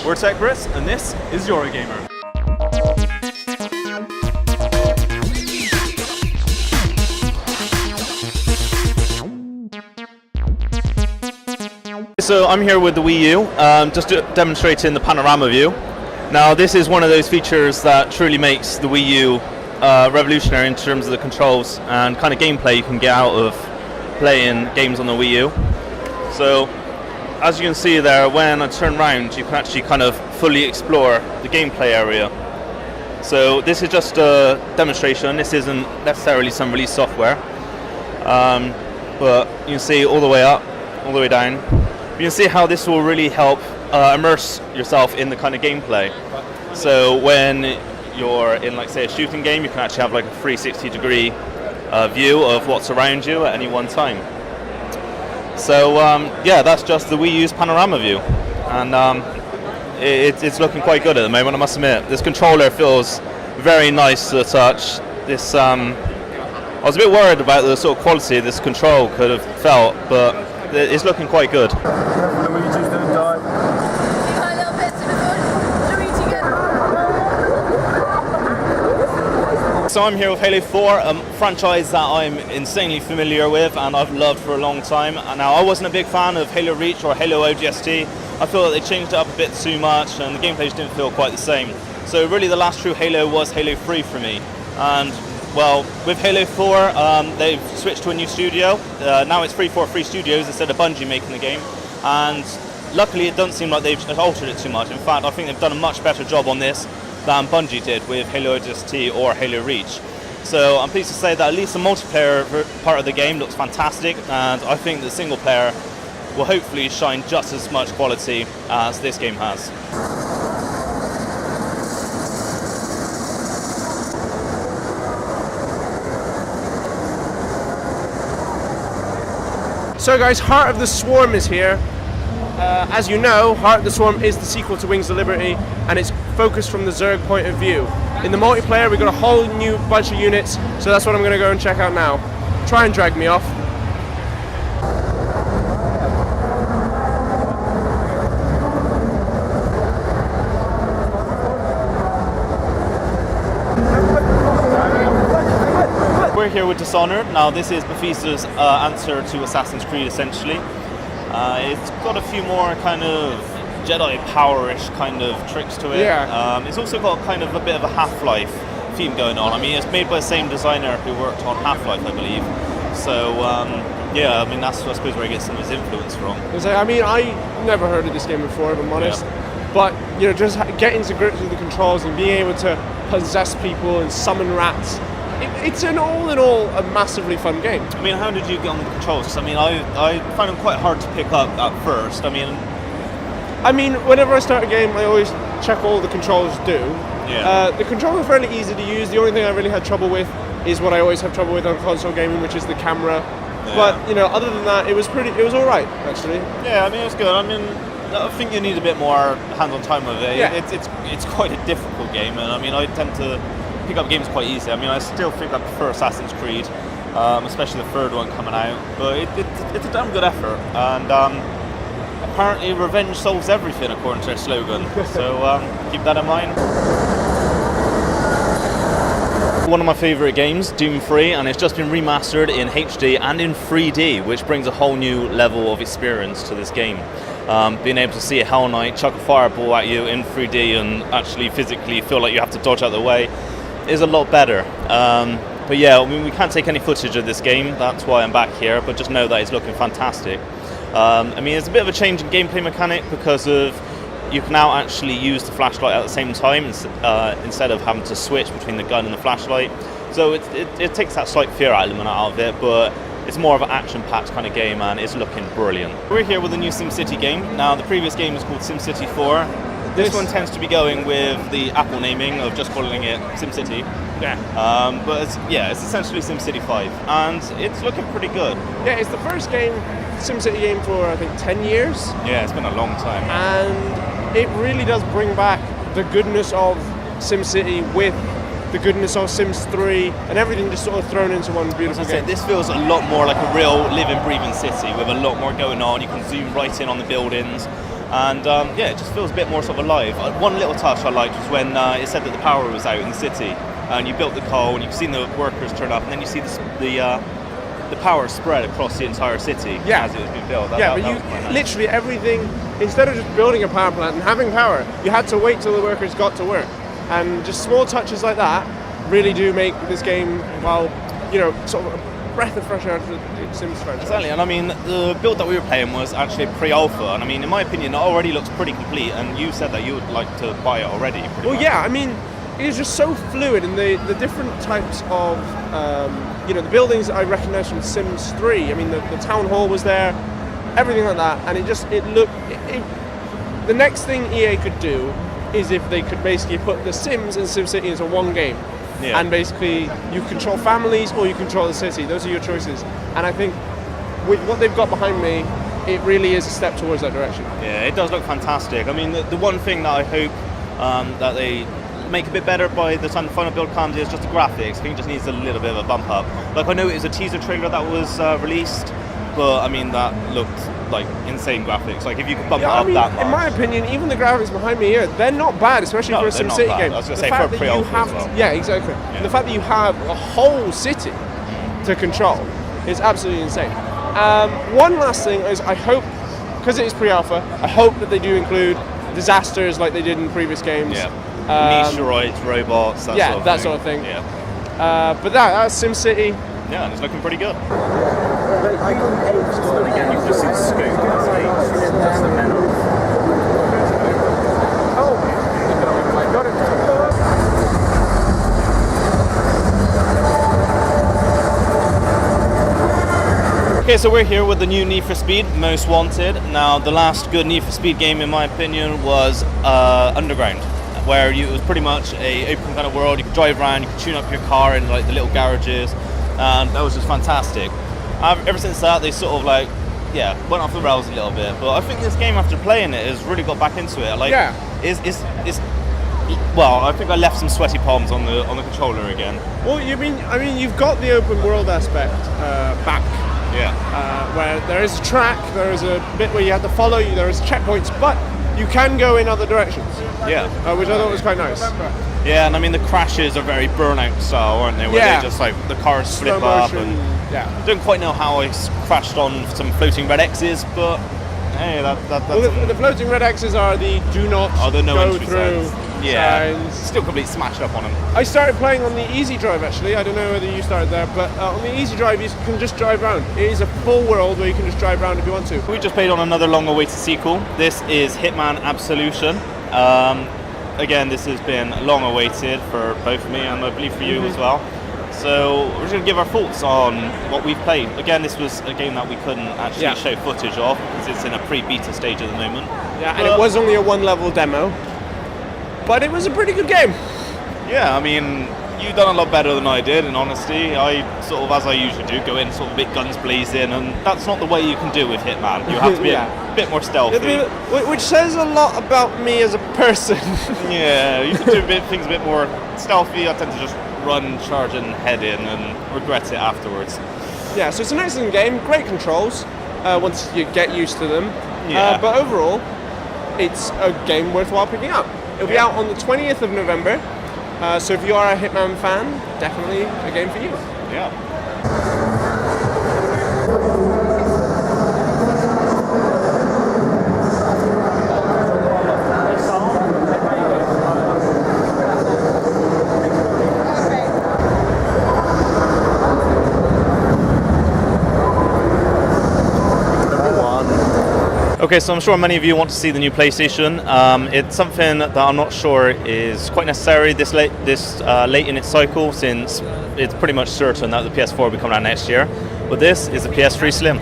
We're TEChBrits, and this is Eurogamer. So I'm here with the WiiU, just demonstrating the panorama view. Now this is one of those features that truly makes the WiiU revolutionary in terms of the controls and kind of gameplay you can get out of playing games on the WiiU. So as you can see there, when I turn around you can actually kind of fully explore the gameplay area. So this is just a demonstration, this isn't necessarily some release software, but you can see all the way up, all the way down. You can see how this will really help immerse yourself in the kind of gameplay. So when you're in, like, say, a shooting game, you can actually have like a 360-degree view of what's around you at any one time. So yeah, that's just the WiiU's panorama view, and it's looking quite good at the moment, I must admit. This controller feels very nice to the touch. This I was a bit worried about the sort of quality this control could have felt, but it's looking quite good. So I'm here with Halo 4, a franchise that I'm insanely familiar with and I've loved for a long time. And now I wasn't a big fan of Halo Reach or Halo ODST. I feel that they changed it up a bit too much and the gameplay just didn't feel quite the same. So really the last true Halo was Halo 3 for me. And well, with Halo 4, they've switched to a new studio. Now it's 343 Studios instead of Bungie making the game. And luckily it doesn't seem like they've altered it too much. In fact, I think they've done a much better job on this than Bungie did with Halo ODST or Halo Reach. So I'm pleased to say that at least the multiplayer part of the game looks fantastic, and I think the single player will hopefully shine just as much quality as this game has. So guys, Heart of the Swarm is here. As you know, Heart of the Swarm is the sequel to Wings of Liberty, and it's focused from the Zerg point of view. In the multiplayer, we've got a whole new bunch of units, so that's what I'm going to go and check out now. Try and drag me off. We're here with Dishonored. Now this is Bethesda's answer to Assassin's Creed, essentially. It's got a few more kind of Jedi power-ish kind of tricks to it. Yeah. It's also got kind of a bit of a Half-Life theme going on. I mean, it's made by the same designer who worked on Half-Life, I believe. So yeah, I mean that's I suppose where he gets some of his influence from. I mean, I never heard of this game before, if I'm honest. Yeah. But you know, just getting to grips with the controls and being able to possess people and summon rats. It's an all in all a massively fun game. I mean, how did you get on the controls? I mean, I find them quite hard to pick up at first. I mean, whenever I start a game, I always check all the controls do. Yeah. The controls are fairly easy to use. The only thing I really had trouble with is what I always have trouble with on console gaming, which is the camera. Yeah. But you know, other than that, it was all right actually. Yeah, I mean, it's good. I mean, I think you need a bit more hands-on time with it. Yeah. It's quite a difficult game, and I mean, I tend to pick up games quite easily. I mean, I still think I prefer Assassin's Creed, especially the third one coming out. But it's a damn good effort, and apparently revenge solves everything according to their slogan. So keep that in mind. One of my favourite games, Doom 3, and it's just been remastered in HD and in 3D, which brings a whole new level of experience to this game. Being able to see a Hell Knight chuck a fireball at you in 3D and actually physically feel like you have to dodge out of the way is a lot better. But yeah, I mean, we can't take any footage of this game, that's why I'm back here, but just know that it's looking fantastic. I mean, it's a bit of a change in gameplay mechanic because of you can now actually use the flashlight at the same time instead of having to switch between the gun and the flashlight. So it takes that slight fear element out of it, but it's more of an action-packed kind of game and it's looking brilliant. We're here with a new SimCity game. Now, the previous game was called SimCity 4. This one tends to be going with the Apple naming of just calling it SimCity. Yeah. But it's essentially SimCity 5, and it's looking pretty good. Yeah, it's the first SimCity game for I think 10 years. Yeah, it's been a long time. And it really does bring back the goodness of SimCity with the goodness of Sims 3 and everything just sort of thrown into one beautiful game. This feels a lot more like a real living, breathing city with a lot more going on. You can zoom right in on the buildings. And yeah, it just feels a bit more sort of alive. One little touch I liked was when it said that the power was out in the city, and you built the coal, and you've seen the workers turn up, and then you see the power spread across the entire city as it was being built. But nice. Literally everything, instead of just building a power plant and having power, you had to wait till the workers got to work. And just small touches like that really do make this game, well, you know, sort of a breath of fresh air to the Sims franchise. Exactly, and I mean, the build that we were playing was actually pre-alpha, and I mean, in my opinion, it already looks pretty complete, and you said that you would like to buy it already. Well, much. Yeah, I mean, it is just so fluid, and the different types of, you know, the buildings that I recognise from Sims 3, I mean, the town hall was there, everything like that, and the next thing EA could do is if they could basically put the Sims and SimCity into one game. Yeah. And basically, you control families or you control the city. Those are your choices. And I think with what they've got behind me, it really is a step towards that direction. Yeah, it does look fantastic. I mean, the one thing that I hope that they make a bit better by the time the final build comes is just the graphics. I think it just needs a little bit of a bump up. Like, I know it was a teaser trailer that was released, but I mean, that looked like insane graphics. Like, if you could bump it up that much. In my opinion, even the graphics behind me here, they're not bad, especially for a SimCity game. I was going to say for a pre-alpha as well. Yeah, exactly. Yeah. The fact that you have a whole city to control is absolutely insane. One last thing is, I hope, because it is pre-alpha, I hope that they do include disasters like they did in previous games. Yeah. Meteoroids, robots, that sort of thing. Yeah. But that's SimCity. Yeah, and it's looking pretty good. Okay, so we're here with the new Need for Speed, Most Wanted. Now, the last good Need for Speed game, in my opinion, was Underground, where it was pretty much a open kind of world. You could drive around, you could tune up your car in like the little garages, and that was just fantastic. Ever since that, they sort of like, went off the rails a little bit. But I think this game, after playing it, has really got back into it. Like, well, I think I left some sweaty palms on the controller again. Well, I mean, you've got the open world aspect back. Yeah. Where there is a track, there is a bit where you have to follow, there is checkpoints, but you can go in other directions. Yeah. Which I thought was quite nice. Yeah, and I mean, the crashes are very Burnout style, aren't they? Where they just like, the cars flip up and... Yeah. Don't quite know how I crashed on some floating red X's, but hey, that's... Well, the floating red X's are the do not go through signs. Still completely smashed up on them. I started playing on the easy drive, actually. I don't know whether you started there, but on the easy drive you can just drive around. It is a full world where you can just drive around if you want to. We just played on another long-awaited sequel. This is Hitman Absolution. Again, this has been long-awaited for both me and I believe for you as well. So we're just going to give our thoughts on what we've played. Again, this was a game that we couldn't actually show footage of because it's in a pre-beta stage at the moment. Yeah, and it was only a one-level demo, but it was a pretty good game. Yeah, I mean, you've done a lot better than I did, in honesty. I sort of, as I usually do, go in sort of a bit guns blazing, and that's not the way you can do with Hitman. You have to be a bit more stealthy. Which says a lot about me as a person. Yeah, you can do things a bit more stealthy. I tend to just run, charge and head in and regret it afterwards. Yeah, so it's an excellent game, great controls once you get used to them. Yeah. But overall, it's a game worthwhile picking up. It'll be out on the 20th of November, so if you are a Hitman fan, definitely a game for you. Yeah. Okay, so I'm sure many of you want to see the new PlayStation. It's something that I'm not sure is quite necessary this late in its cycle, since it's pretty much certain that the PS4 will be coming out next year. But this is a PS3 Slim.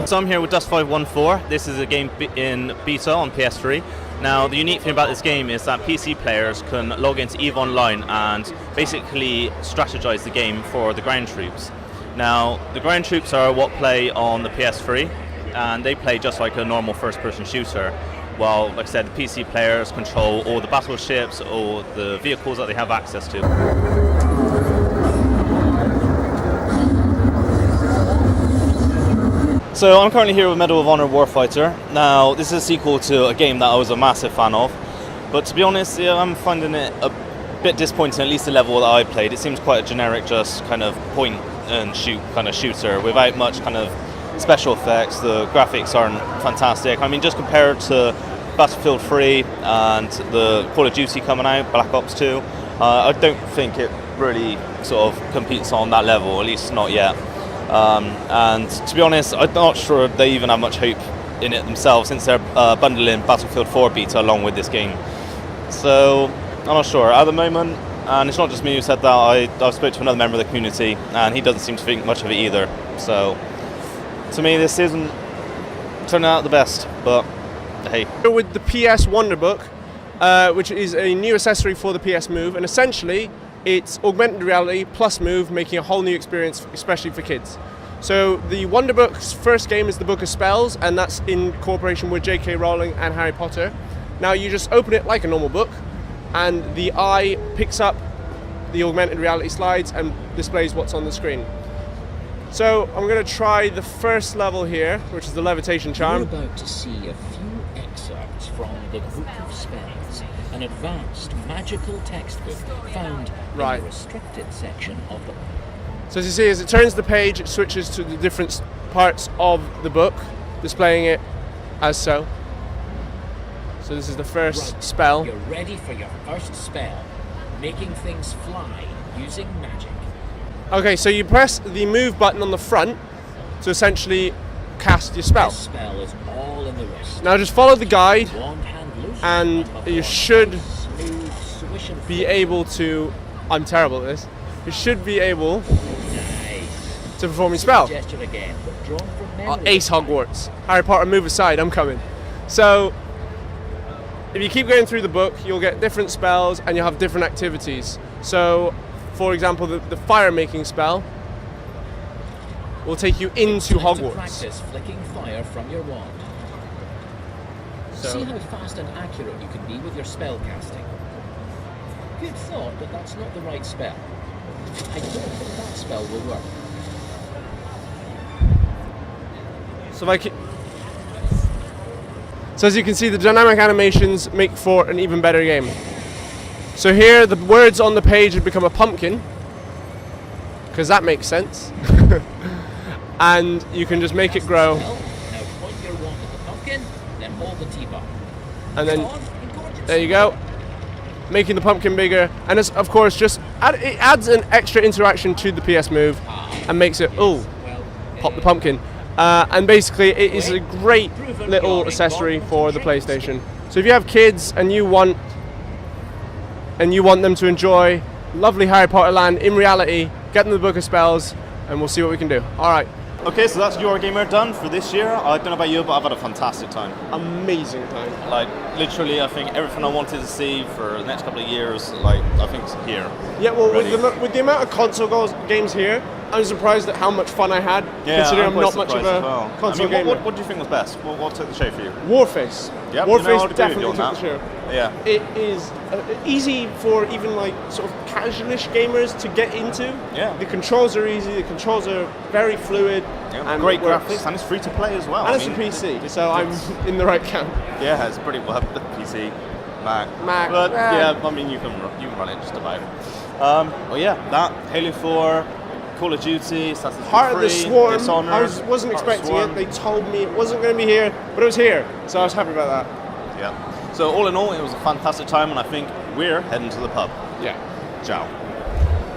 So I'm here with Dust 514. This is a game in beta on PS3. Now, the unique thing about this game is that PC players can log into EVE Online and basically strategize the game for the ground troops. Now, the ground troops are what play on the PS3, and they play just like a normal first-person shooter. While, like I said, the PC players control all the battleships or the vehicles that they have access to. So I'm currently here with Medal of Honor Warfighter. Now, this is a sequel to a game that I was a massive fan of, but to be honest, yeah, I'm finding it a bit disappointing, at least the level that I played. It seems quite a generic, just kind of point and shoot kind of shooter without much kind of special effects. The graphics aren't fantastic. I mean, just compared to Battlefield 3 and the Call of Duty coming out, Black Ops 2, I don't think it really sort of competes on that level, at least not yet. And to be honest, I'm not sure they even have much hope in it themselves, since they're bundling Battlefield 4 beta along with this game. So I'm not sure at the moment, and it's not just me who said that. I've spoke to another member of the community, and he doesn't seem to think much of it either. So to me, this isn't turning out the best, but hey. With the PS WonderBook, which is a new accessory for the PS Move, and essentially it's augmented reality plus Move, making a whole new experience, especially for kids. So the WonderBook's first game is the Book of Spells, and that's in cooperation with J.K. Rowling and Harry Potter. Now you just open it like a normal book, and the eye picks up the augmented reality slides and displays what's on the screen. So I'm going to try the first level here, which is the levitation charm. You're about to see a few excerpts from the Book of Spells, an advanced magical textbook found in the restricted section of the book. So as you see, as it turns the page, it switches to the different parts of the book, displaying it as so. So this is the first spell. You're ready for your first spell, making things fly using magic. Okay, so you press the move button on the front to essentially cast your spell. This spell is all in the wrist. Now just follow the guide, Wand hand loose, and you should be able to... I'm terrible at this. You should be able to perform your spell. Gesture again, but drawn from memory. Ace Hogwarts. Harry Potter, move aside, I'm coming. So if you keep going through the book, you'll get different spells and you'll have different activities. So for example, the fire making spell will take you into Hogwarts. Practice flicking fire from your wand. So. See how fast and accurate you can be with your spell casting. Good thought, but that's not the right spell. I don't think that spell will work. So as you can see, the dynamic animations make for an even better game. So here, the words on the page have become a pumpkin, because that makes sense. And you can just make it grow. Now point your wand at the pumpkin, then hold the T-bar. And then, there you go. Making the pumpkin bigger, and it's, of course, it adds an extra interaction to the PS Move, and makes it, pop the pumpkin. And basically, it is a great little accessory for the PlayStation. So if you have kids and you want them to enjoy lovely Harry Potter land in reality, get them the Book of Spells, and we'll see what we can do. All right. Okay, so that's Eurogamer done for this year. I don't know about you, but I've had a fantastic time. Amazing time. Like, literally, I think everything I wanted to see for the next couple of years, like, I think it's here. Yeah, well, with the amount of console games here, I'm surprised at how much fun I had, considering I'm not much of a console gamer. What do you think was best? What took the show for you? WarFace. Yep, WarFace definitely took the show. Yeah. It is easy for even like sort of casualish gamers to get into. Yeah. The controls are easy. The controls are very fluid. Yeah, and great graphics, and it's free to play as well. And it's a PC, so I'm in the right camp. Yeah, it's pretty well. The PC, Mac. But yeah, I mean you can run it just about. Well, yeah, that Halo 4. Call of Duty, Assassin's Creed 3, Heart of the Swarm. Dishonored, I wasn't expecting it. They told me it wasn't going to be here, but it was here, so I was happy about that. Yeah. So all in all, it was a fantastic time, and I think we're heading to the pub. Yeah. Ciao.